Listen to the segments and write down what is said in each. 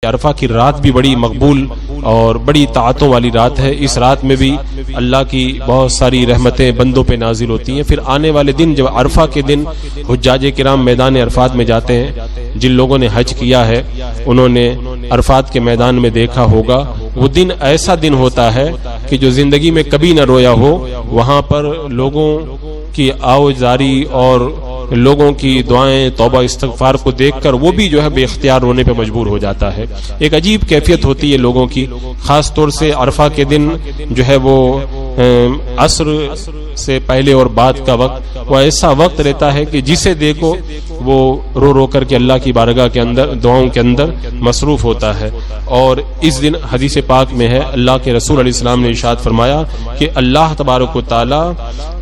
عرفہ کی رات بھی بڑی مقبول اور بڑی طاعتوں والی رات ہے. اس رات میں بھی اللہ کی بہت ساری رحمتیں بندوں پہ نازل ہوتی ہیں. پھر آنے والے دن جب عرفہ کے دن حجاج کرام میدان عرفات میں جاتے ہیں, جن لوگوں نے حج کیا ہے انہوں نے عرفات کے میدان میں دیکھا ہوگا, وہ دن ایسا دن ہوتا ہے کہ جو زندگی میں کبھی نہ رویا ہو. وہاں پر لوگوں کی آؤ جاری اور لوگوں کی دعائیں توبہ استغفار کو دیکھ کر وہ بھی جو ہے بے اختیار رونے پہ مجبور ہو جاتا ہے. ایک عجیب کیفیت ہوتی ہے لوگوں کی, خاص طور سے عرفہ کے دن جو ہے وہ عصر سے پہلے اور بعد کا وقت, وہ ایسا وقت رہتا ہے کہ جسے دیکھو وہ رو رو کر کے اللہ کی بارگاہ کے اندر دعاؤں کے اندر مصروف ہوتا ہے. اور اس دن حدیث پاک میں ہے, اللہ کے رسول علیہ السلام نے ارشاد فرمایا کہ اللہ تبارک و تعالی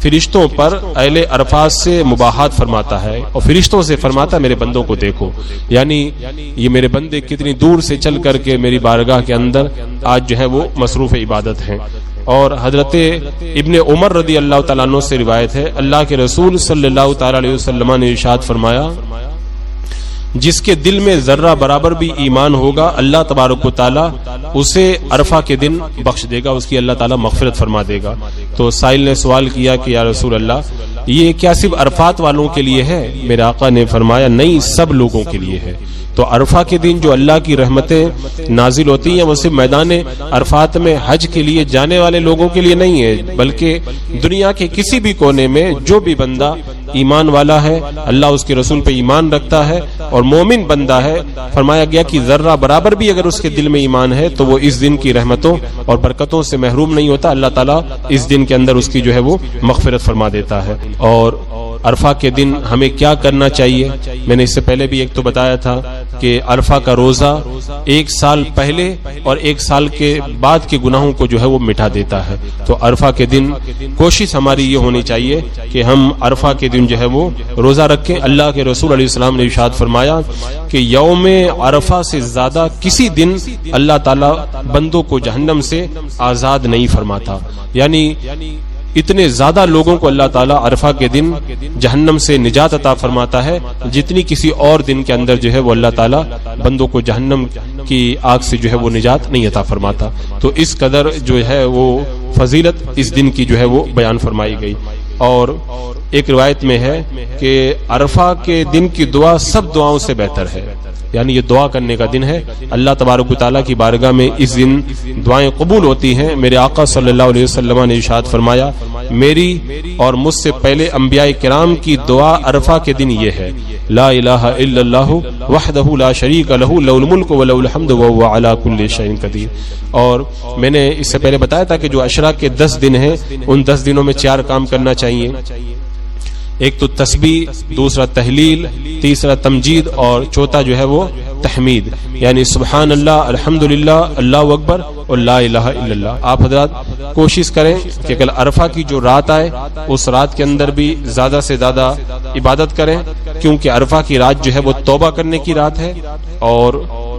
فرشتوں پر اہل عرفات سے مباحات فرماتا ہے اور فرشتوں سے فرماتا ہے میرے بندوں کو دیکھو, یعنی یہ میرے بندے کتنی دور سے چل کر کے میری بارگاہ کے اندر آج جو ہے وہ مصروف عبادت ہیں. اور حضرت ابن عمر رضی اللہ تعالیٰ عنہ سے روایت ہے, اللہ کے رسول صلی اللہ تعالیٰ علیہ وسلم نے ارشاد فرمایا جس کے دل میں ذرہ برابر بھی ایمان ہوگا اللہ تبارک و تعالیٰ اسے عرفہ کے دن بخش دے گا, اس کی اللہ تعالیٰ مغفرت فرما دے گا. تو سائل نے سوال کیا کہ یا رسول اللہ یہ کیا صرف عرفات والوں کے لیے ہے؟ میرے آقا نے فرمایا نہیں, سب لوگوں کے لیے ہے. تو عرفہ کے دن جو اللہ کی رحمتیں نازل ہوتی ہیں وہ صرف میدان عرفات میں حج کے لیے جانے والے لوگوں کے لیے نہیں ہے, بلکہ دنیا کے کسی بھی کونے میں جو بھی بندہ ایمان والا ہے, اللہ اس کے رسول پہ ایمان رکھتا ہے اور مومن بندہ ہے, فرمایا گیا کہ ذرہ برابر بھی اگر اس کے دل میں ایمان ہے تو وہ اس دن کی رحمتوں اور برکتوں سے محروم نہیں ہوتا. اللہ تعالیٰ اس دن کے اندر اس کی جو ہے وہ مغفرت فرما دیتا ہے. اور عرفہ کے دن ہمیں کیا کرنا چاہیے؟ میں نے اس سے پہلے بھی ایک تو بتایا تھا کہ عرفہ کا روزہ ایک سال پہلے اور ایک سال کے بعد کے گناہوں کو جو ہے وہ مٹا دیتا ہے. تو عرفہ کے دن کوشش ہماری یہ ہونی چاہیے کہ ہم عرفہ کے دن جو ہے وہ روزہ رکھیں. اللہ کے رسول علیہ السلام نے ارشاد فرمایا کہ یوم عرفہ سے زیادہ کسی دن اللہ تعالیٰ بندوں کو جہنم سے آزاد نہیں فرماتا, یعنی اتنے زیادہ لوگوں کو اللہ تعالیٰ عرفہ کے دن جہنم سے نجات عطا فرماتا ہے جتنی کسی اور دن کے اندر جو ہے وہ اللہ تعالیٰ بندوں کو جہنم کی آگ سے جو ہے وہ نجات نہیں عطا فرماتا. تو اس قدر جو ہے وہ فضیلت اس دن کی جو ہے وہ بیان فرمائی گئی. اور ایک روایت میں ہے کہ عرفہ کے دن کی دعا سب دعاؤں سے بہتر ہے, یعنی یہ دعا کرنے کا دن ہے. اللہ تبارک و تعالیٰ کی بارگاہ میں اس دن دعائیں قبول ہوتی ہیں. میرے آقا صلی اللہ علیہ وسلم نے ارشاد فرمایا میری اور مجھ سے پہلے انبیاء کرام کی دعا عرفہ کے دن یہ ہے, لا الہ الا اللہ وحدہ لا شریک لہ لہ الملک و لہ الحمد وہو علی کل شیء قدیر. اور میں نے اس سے پہلے بتایا تھا کہ جو عشرہ کے 10 دن ہیں ان 10 دنوں میں 4 کام کرنا چاہیے. ایک تو تسبیح, دوسرا تہلیل, تیسرا تمجید اور چوتھا جو ہے وہ تحمید, یعنی سبحان اللہ, الحمدللہ, اللہ اکبر اور لا الہ الا اللہ. آپ حضرات کوشش کریں کہ کل عرفہ کی جو رات آئے اس رات کے اندر بھی زیادہ سے زیادہ عبادت کریں, کیونکہ عرفہ کی رات جو ہے وہ توبہ کرنے کی رات ہے اور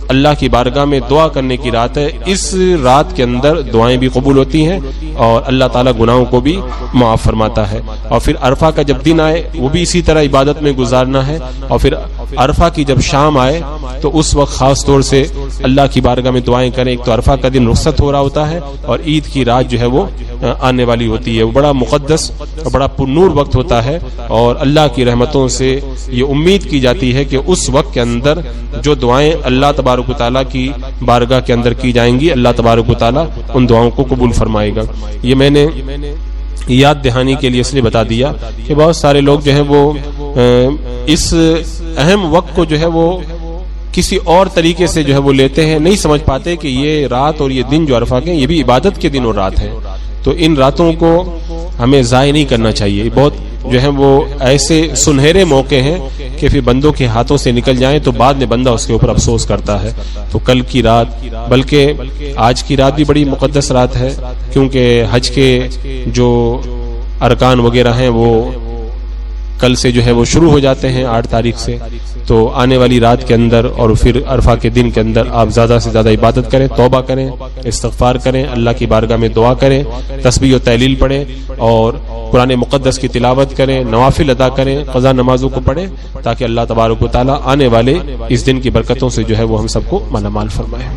اللہ کی بارگاہ میں دعا کرنے کی رات ہے. اس رات کے اندر دعائیں بھی قبول ہوتی ہیں اور اللہ تعالیٰ گناہوں کو بھی معاف فرماتا ہے. اور پھر عرفہ کا جب دن آئے وہ بھی اسی طرح عبادت میں گزارنا ہے. اور پھر عرفہ کی جب شام آئے تو اس وقت خاص طور سے اللہ کی بارگاہ میں دعائیں کریں. ایک تو عرفہ کا دن رخصت ہو رہا ہوتا ہے اور عید کی رات جو ہے وہ آنے والی ہوتی ہے. وہ بڑا مقدس اور بڑا پرنور وقت ہوتا ہے اور اللہ کی رحمتوں سے یہ امید کی جاتی ہے کہ اس وقت کے اندر جو دعائیں اللہ تبارک و تعالیٰ کی بارگاہ کے اندر کی جائیں گی اللہ تبارک و تعالیٰ ان دعاؤں کو قبول فرمائے گا. یہ میں نے یاد دہانی کے لیے اس لیے بتا دیا کہ بہت سارے لوگ جو ہیں وہ اس اہم وقت کو جو ہے وہ کسی اور طریقے سے جو ہے وہ لیتے ہیں, نہیں سمجھ پاتے کہ یہ رات اور یہ دن جو عرفہ کے یہ بھی عبادت کے دن اور رات ہے. تو ان راتوں کو ہمیں ضائع نہیں کرنا چاہیے. بہت جو ہے وہ ایسے سنہرے موقع ہیں کہ پھر بندوں کے ہاتھوں سے نکل جائیں تو بعد میں بندہ اس کے اوپر افسوس کرتا ہے. تو کل کی رات بلکہ آج کی رات بھی بڑی مقدس رات ہے, کیونکہ حج کے جو ارکان وغیرہ ہیں وہ کل سے جو ہے وہ شروع ہو جاتے ہیں 8 تاریخ سے. تو آنے والی رات کے اندر اور پھر عرفہ کے دن کے اندر آپ زیادہ سے زیادہ عبادت کریں, توبہ کریں, استغفار کریں, اللہ کی بارگاہ میں دعا کریں, تسبیح و تہلیل پڑھیں اور قرآن مقدس کی تلاوت کریں، نوافل ادا کریں، قضا نمازوں کو پڑھیں، تاکہ اللہ تبارک و تعالی آنے والے اس دن کی برکتوں سے جو ہے وہ ہم سب کو مالا مال فرمائے۔